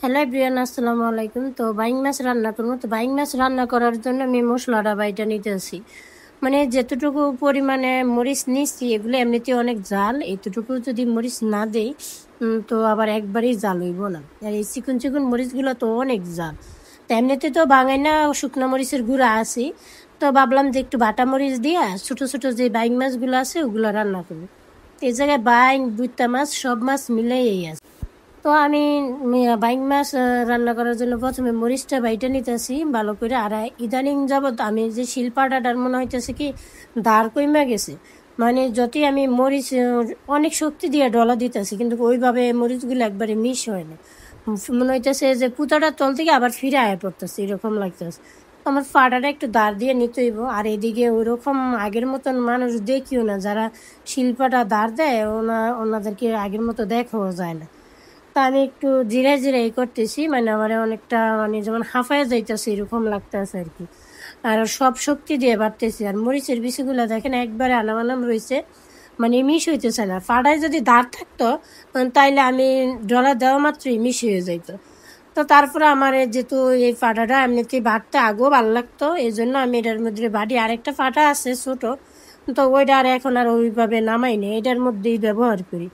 Hello everyone, আসসালামু আলাইকুম। তো বাইং মাছ রান্না করবো। তো বাইং মাছ রান্না করার জন্য আমি মশলাটা বাইটা নিতেছি। মানে যেতটুকু পরিমাণে মরিচ নিচ্ছি এগুলো এমনিতে অনেক জাল, এতটুকু যদি মরিচ না দেই তো আবার একবারেই জাল হইব না। আর এই চিকন চিকন মরিচগুলো তো অনেক জাল। তো এমনিতে তো বাঙাই না, শুকনো মরিচের গুঁড়া আছে। তো ভাবলাম যে একটু বাটা মরিচ দিয়ে ছোটো ছোটো যে বাইং মাছগুলো আছে ওগুলো রান্না করবো। এই জায়গায় বাইং বুইত্তা মাছ সব মাছ মিলেই আছে। তো আমি বাইং মাছ রান্না করার জন্য প্রথমে মরিচটা বাইটা নিতেছি ভালো করে। আর ইদানিং যাবৎ আমি যে শিলপাটাটার মনে হইতেছে কি দাঁড় কইমা গেছে। মানে যতই আমি মরিচ অনেক শক্তি দিয়ে ডলা দিতেছি, কিন্তু ওইভাবে মরিচগুলো একবারে মিশ হয় না। মনে হইতেছে যে পুতাটার তল থেকে আবার ফিরে আয়া পড়তেছে, এরকম লাগতেছে। আমার ফাটাটা একটু দাঁড় দিয়ে নিতে হইব। আর এদিকে ওইরকম আগের মতন মানুষ দেখিও না, যারা শিলপাটা দাঁড় দেয় ওনাদেরকে আগের মতো দেখাও যায় না। তা আমি একটু জিরাই জিরাই করতেছি, মানে আমার অনেকটা মানে যেমন হাঁফায় যাইতেছে এরকম লাগতেছে আর কি। আর সব শক্তি দিয়ে বাড়তেছি। আর মরিচের বিষয়গুলো দেখেন একবারে আনাম রয়েছে, মানে মিশ হইতেছে না। ফাড়ায় যদি দাঁড় থাকতো তাইলে আমি ডলা দেওয়া মাত্রই মিশ হয়ে যাইত। তো তারপরে আমার যেহেতু এই ফাটাটা এমনিতেই বাড়তে আগেও ভালো লাগতো, এই জন্য আমি এটার মধ্যে বাড়ি। আরেকটা ফাটা আছে ছোট, তো ওইটা আর এখন আর ওইভাবে নামাই নেই, এটার মধ্যেই ব্যবহার করি।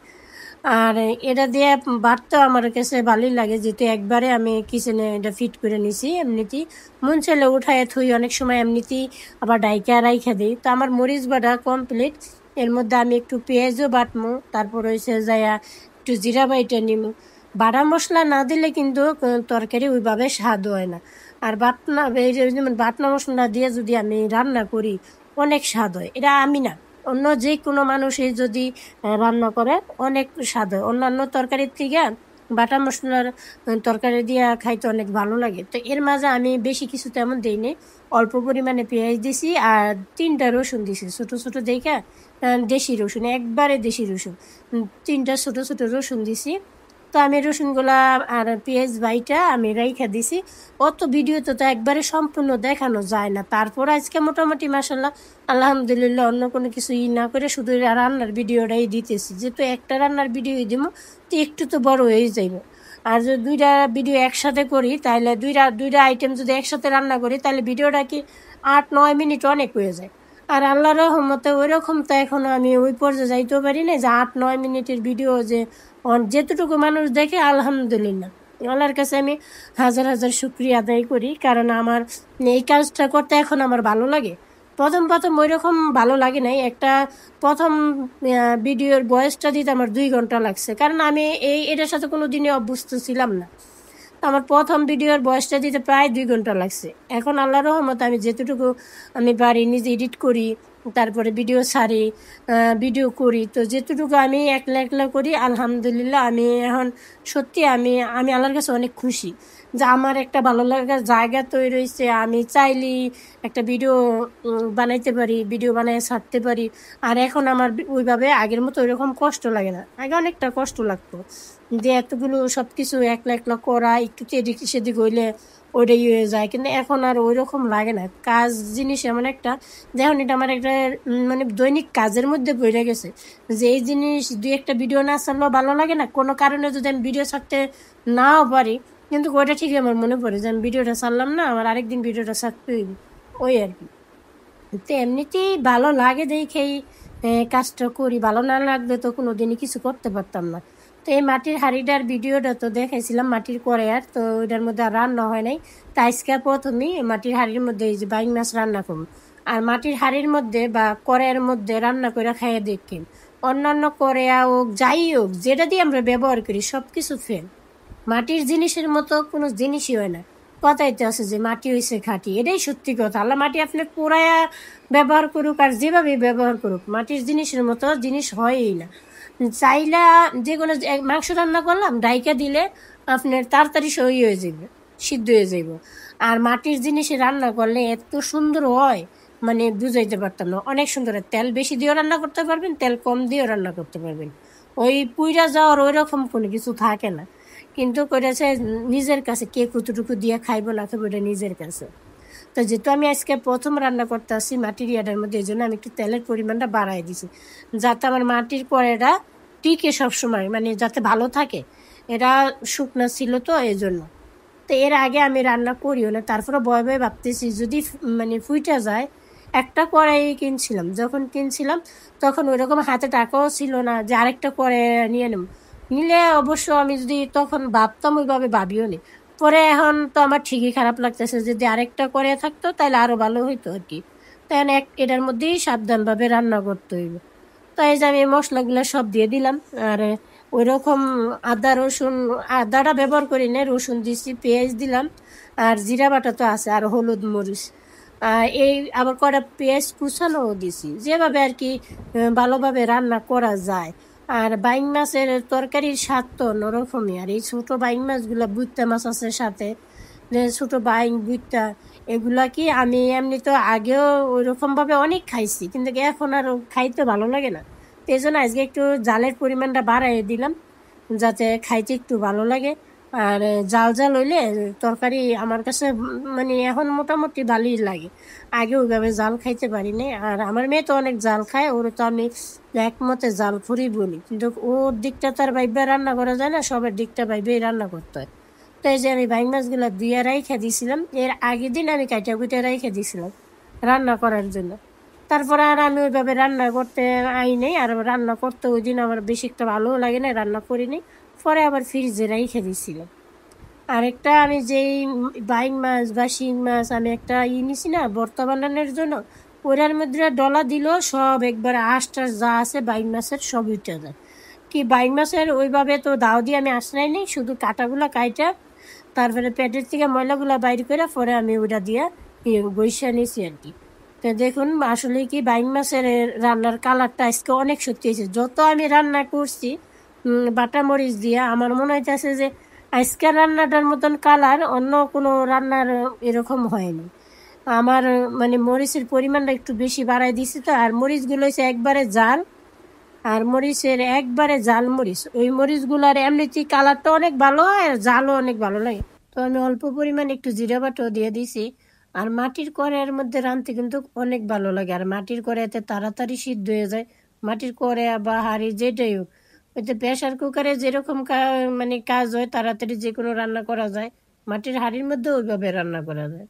আর এটা দিয়ে বাটতেও আমার কাছে ভালোই লাগে, যেহেতু একবারে আমি কিচেনে এটা ফিট করে নিছি। এমনিতেই মন চাইলে উঠায় থুই, অনেক সময় এমনিতেই আবার ডাইকা রাইখা দিই। তো আমার মরিচ বাটা কমপ্লিট। এর মধ্যে আমি একটু পেঁয়াজও বাটমু, তারপর হয়েছে যাইয়া একটু জিরা বাইটা নিমু। বাটা মশলা না দিলে কিন্তু তরকারি ওইভাবে স্বাদ হয় না। আর বাটনা এই যেমন বাটনা মশলা দিয়ে যদি আমি রান্না করি অনেক স্বাদ হয়। এটা আমি না, অন্য যে কোনো মানুষই যদি রান্না করে অনেক স্বাদ হয়। অন্যান্য তরকারির থেকে বাটা মশলার তরকারি দিয়ে খাইতে অনেক ভালো লাগে। তো এর মাঝে আমি বেশি কিছু তেমন দিই নি, অল্প পরিমাণে পেঁয়াজ দিছি আর 3টা রসুন দিছি ছোটো ছোটো দেখে। দেশি রসুন, একবারে দেশি রসুন। 3টা ছোটো ছোটো রসুন দিছি। তো আমি রসুনগুলা আর পেঁয়াজ বাইটা আমি রাইখা দিছি। অত ভিডিওতে তো একবারে সম্পূর্ণ দেখানো যায় না। তারপর আজকে মোটামুটি মাসাল্লাহ আলহামদুলিল্লাহ অন্য কোনো কিছু না করে শুধু রান্নার ভিডিওটাই দিতেছি, যেহেতু একটা রান্নার ভিডিও দিব তো একটু তো বড় হয়ে যাইব। আর যদি 2টা ভিডিও একসাথে করি তাহলে দুইটা আইটেম যদি একসাথে রান্না করি তাহলে ভিডিওটা কি 8-9 মিনিট অনেক হয়ে যায়। আর আল্লাহর রহমতে ওই রকম তো এখনও আমি ওই পর্যায়ে যাইতেও পারি না যে 8-9 মিনিটের ভিডিও যে যেতটুকু মানুষ দেখে আলহামদুলিল্লাহ আল্লাহর কাছে আমি হাজার হাজার শুকরিয়া আদায় করি। কারণ আমার এই কাজটা করতে এখন আমার ভালো লাগে। প্রথম প্রথম ওই রকম ভালো লাগে নাই। একটা প্রথম ভিডিওর বয়সটা দিতে আমার 2 ঘন্টা লাগছে, কারণ আমি এটার সাথে কোনো দিনই অভ্যস্ত ছিলাম না। আমার প্রথম ভিডিওর বয়সটা দিতে প্রায় 2 ঘন্টা লাগছে। এখন আল্লাহর রহমতে আমি যেতটুকু আমি পারি নিজে এডিট করি, তারপরে ভিডিও ছাড়ি, ভিডিও করি। তো যেতটুকু আমি একলা একলা করি আলহামদুলিল্লাহ আমি এখন সত্যি আমি আমি আল্লাহর কাছে অনেক খুশি যে আমার একটা ভালো লাগার জায়গা তৈরি হয়েছে। আমি চাইলেই একটা ভিডিও বানাইতে পারি, ভিডিও বানিয়ে ছাড়তে পারি। আর এখন আমার ওইভাবে আগের মতো ওইরকম কষ্ট লাগে না। আগে অনেকটা কষ্ট লাগতো যে এতগুলো সব কিছু একলা একলা করা, একটু এদিক সেদিক হইলে ওইটাই হয়ে যায়। কিন্তু এখন আর ওই রকম লাগে না। কাজ জিনিস এমন একটা, যেমন এটা আমার একটা মানে দৈনিক কাজের মধ্যে পড়ে গেছে যে এই জিনিস 2-একটা ভিডিও না ছাড়লেও ভালো লাগে না। কোনো কারণে যদি আমি ভিডিও ছাড়তে নাও পারি, কিন্তু ওইটা ঠিকই আমার মনে পড়ে যে আমি ভিডিওটা ছাড়লাম না, আমার আরেকদিন ভিডিওটা ছাড়তে হইব, ওই আর কি। তো এমনিতেই ভালো লাগে দেখেই কাজটা করি। ভালো না লাগলে তো কোনো দিনই কিছু করতে পারতাম না। তো এই মাটির হাঁড়িটার ভিডিওটা তো দেখাইছিলাম, মাটির কড়াইয়ার, তো ওইটার মধ্যে আর রান্না হয় নাই। তাই আজকে প্রথমেই মাটির হাঁড়ির মধ্যে এই যে বাইং মাছ রান্না করুন। আর মাটির হাঁড়ির মধ্যে বা কড়াইয়ের মধ্যে রান্না করে খাইয়ে দেখেন। অন্যান্য কড়াইয়া হোক যাই হোক যেটা দিয়ে আমরা ব্যবহার করি সব কিছু ফেল, মাটির জিনিসের মতো কোনো জিনিসই হয় না। কথাই তো আছে যে মাটি হয়েছে খাঁটি, এটাই সত্যি কথা। আল্লাহ মাটি আপনি পোড়ায়া ব্যবহার করুক আর যেভাবে ব্যবহার করুক, মাটির জিনিসের মতো জিনিস হয়ই না। চাইলা যে কোনো মাংস রান্না করলাম ডাইকা দিলে আপনার তাড়াতাড়ি সই হয়ে যাবে, সিদ্ধ হয়ে যাইব। আর মাটির জিনিসে রান্না করলে এত সুন্দর হয়, মানে বুঝাইতে পারতাম না। অনেক সুন্দর হয়। তেল বেশি দিয়েও রান্না করতে পারবেন, তেল কম দিয়েও রান্না করতে পারবেন। ওই পুইরা যাওয়ার ওই রকম কোনো কিছু থাকে না। কিন্তু করেছে নিজের কাছে, কে কতটুকু দিয়ে খাইবো না খাইবো এটা নিজের কাছে। তো যেহেতু আমি আজকে প্রথম রান্না করতে আসছি মাটির ইয়াটার মধ্যে, এই জন্য আমি একটু তেলের পরিমাণটা বাড়াই দিছি, যাতে আমার মাটির কড়াইটা টিকে সবসময়, মানে যাতে ভালো থাকে। এটা শুকনা ছিল তো এই জন্য। তো এর আগে আমি রান্না করিও না, তারপরে ভয় ভয় ভাবতেছি যদি মানে ফুইটা যায়। একটা কড়াই কিনছিলাম, যখন কিনছিলাম তখন ওইরকম হাতে টাকাও ছিল না যে আরেকটা কড়াই নিয়ে নেব। নিলে অবশ্য আমি যদি তখন ভাবতাম ওইভাবে ভাবিও নি। পরে এখন তো আমার ঠিকই খারাপ লাগতেছে, যদি আরেকটা কড়াই থাকতো তাহলে আরও ভালো হইতো আর কি। তাই এটার মধ্যেই সাবধানভাবে রান্না করতে হইব। তাই যে আমি মশলাগুলো সব দিয়ে দিলাম। আর ওই রকম আদা রসুন, আদাটা ব্যবহার করি না, রসুন দিছি, পেঁয়াজ দিলাম, আর জিরা বাটা তো আছে, আর হলুদ মরিচ। এই আবার কটা পেঁয়াজ কুচানোও দিছি, যেভাবে আর কি ভালোভাবে রান্না করা যায়। আর বাইং মাছের তরকারির স্বাদ তো অন্যরকমই। আর এই ছোটো বাইং মাছগুলো, বুইত্তা মাছ আছে সাথে, যে ছোটো বাইং বুইত্তা, এগুলা কি আমি এমনি তো আগেও ওইরকমভাবে অনেক খাইছি, কিন্তু এখন আর খাইতে ভালো লাগে না। তো এই জন্য আজকে একটু জালের পরিমাণটা বাড়াই দিলাম, যাতে খাইতে একটু ভালো লাগে। আর জাল জাল হইলে তরকারি আমার কাছে মানে এখন মোটামুটি ভালোই লাগে। আগে ওইভাবে জাল খাইতে পারি না। আর আমার মেয়ে তো অনেক জাল খায়, ওর তো আমি একমতে জাল ফুরি বলি, কিন্তু ওর দিকটা তো আর ভাইবে রান্না করা যায় না, সবার দিকটা ভাইবেই রান্না করতে হয়। তো এই যে আমি বাইং মাছগুলো ধুয়ে রাইখা দিয়েছিলাম, এর আগের দিন আমি কাইটা কুইটা রাইখা দিয়েছিলাম রান্না করার জন্য। তারপরে আর আমি ওইভাবে রান্না করতে আই নাই, আর রান্না করতে ওই দিন আমার বেশি একটা ভালোও লাগে না, রান্না করিনি। পরে আবার ফ্রিজে রাইখা দিয়েছিলাম। আরেকটা আমি যেই বাইং মাছ বা শিং মাছ আমি একটা নিছি না ভর্তা বানানোর জন্য, ওটার মধ্যে ডলা দিল সব একবার আঁশটাশ যা আছে বাইং মাছের সব উঠে যায়। কি বাইং মাছের ওইভাবে তো দাও দিয়ে আমি আশ্রয় নেই, শুধু কাটাগুলা কাইটা তারপরে পেটের থেকে ময়লাগুলা বাইর করে পরে আমি ওইটা দিয়ে বইসা নিছি আর কি। তো দেখুন আসলে কি বাইং মাছের রান্নার কালারটা আজকে অনেক সত্যি হয়েছে। যত আমি রান্না করছি বাটা মরিচ দিয়ে, আমার মনে হইতেছে যে আজকের রান্নাটার মতন কালার অন্য কোনো রান্নার এরকম হয়নি। আমার মানে মরিচের পরিমাণটা একটু বেশি বাড়াই দিছি তো। আর মরিচগুলো হচ্ছে একবারে জাল, আর মরিচের একবারে জাল মরিচ, ওই মরিচগুলার এমনিতেই কালারটা অনেক ভালো হয় আর জালও অনেক ভালো লাগে। তো আমি অল্প পরিমাণে একটু জিরা বাটাও দিয়ে দিছি। আর মাটির কড়াইয়ের মধ্যে রাঁধতে কিন্তু অনেক ভালো লাগে, আর মাটির কড়াইতে তাড়াতাড়ি সিদ্ধ হয়ে যায়। মাটির কড়াই বা হাঁড়ি যেটাই হোক, ওইতে প্রেশার কুকারে যেরকম মানে কাজ হয়, তাড়াতাড়ি যে কোনো রান্না করা যায়, মাটির হাঁড়ির মধ্যে ওইভাবে রান্না করা যায়।